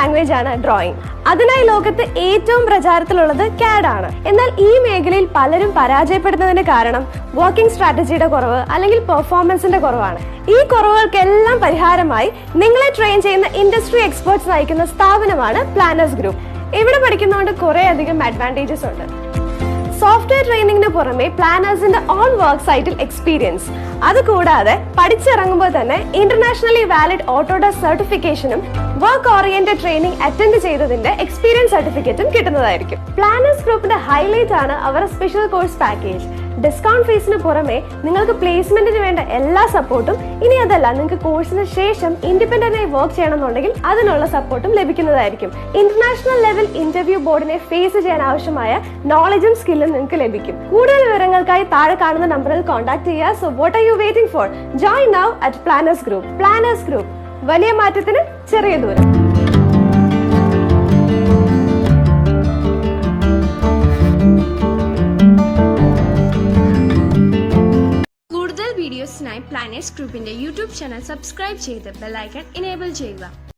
Language ആണ് drawing. അതിനായി ലോകത്ത് ഏറ്റവും പ്രചാരത്തിലുള്ളത് CAD ആണ്. എന്നാൽ ഈ മേഖലയിൽ പലരും പരാജയപ്പെടുന്നതിന് കാരണം വർക്കിംഗ് സ്ട്രാറ്റജിയുടെ കുറവ് അല്ലെങ്കിൽ പെർഫോമൻസിന്റെ കുറവാണ്. ഈ കുറവുകൾക്കെല്ലാം പരിഹാരമായി നിങ്ങളെ ട്രെയിൻ ചെയ്യുന്ന ഇൻഡസ്ട്രി എക്സ്പേർട്സ് നയിക്കുന്ന സ്ഥാപനമാണ് പ്ലാനേഴ്സ് ഗ്രൂപ്പ്. ഇവിടെ പഠിക്കുന്നതുകൊണ്ട് കുറെ അധികം അഡ്വാൻറ്റേജസ് ഉണ്ട്. സോഫ്റ്റ്വെയർ ട്രെയിനിങ്ങിന് പുറമെ പ്ലാനേഴ്സിന്റെ ഓൺ വർക്ക് സൈറ്റിൽ എക്സ്പീരിയൻസ്, അതുകൂടാതെ പഠിച്ചിറങ്ങുമ്പോൾ തന്നെ ഇന്റർനാഷണലി വാലിഡ് ഓട്ടോഡെസ്ക് സർട്ടിഫിക്കേഷനും വർക്ക് ഓറിയന്റഡ് ട്രെയിനിങ് അറ്റൻഡ് ചെയ്തതിന്റെ എക്സ്പീരിയൻസ് സർട്ടിഫിക്കറ്റും കിട്ടുന്നതായിരിക്കും. പ്ലാനേഴ്സ് ഗ്രൂപ്പിന്റെ ഹൈലൈറ്റ് ആണ് അവരുടെ സ്പെഷ്യൽ കോഴ്സ് പാക്കേജ്. ഡിസ്കൗണ്ട് ഫീസിന് പുറമെ നിങ്ങൾക്ക് പ്ലേസ്മെന്റിന് വേണ്ട എല്ലാ സപ്പോർട്ടും, ഇനി അതല്ല നിങ്ങൾക്ക് കോഴ്സിന് ശേഷം ഇൻഡിപെൻഡന്റ് ആയി വർക്ക് ചെയ്യണമെന്നുണ്ടെങ്കിൽ അതിനുള്ള സപ്പോർട്ടും ലഭിക്കുന്നതായിരിക്കും. ഇന്റർനാഷണൽ ലെവൽ ഇന്റർവ്യൂ ബോർഡിനെ ഫേസ് ചെയ്യാൻ ആവശ്യമായ നോളജും സ്കില്ലും നിങ്ങൾക്ക് ലഭിക്കും. കൂടുതൽ വിവരങ്ങൾക്കായി താഴെ കാണുന്ന നമ്പറിൽ കോൺടാക്ട് ചെയ്യുക. So what are you waiting for? Join now at planners group. Planners group, വലിയ മാറ്റത്തിന് ചെറിയ ദൂരം. കൂടുതൽ വീഡിയോസിനായി പ്ലാനേഴ്സ് ഗ്രൂപ്പിന്റെ യൂട്യൂബ് ചാനൽ സബ്സ്ക്രൈബ് ചെയ്ത് ബെൽ ഐക്കൺ എനേബിൾ ചെയ്യുക.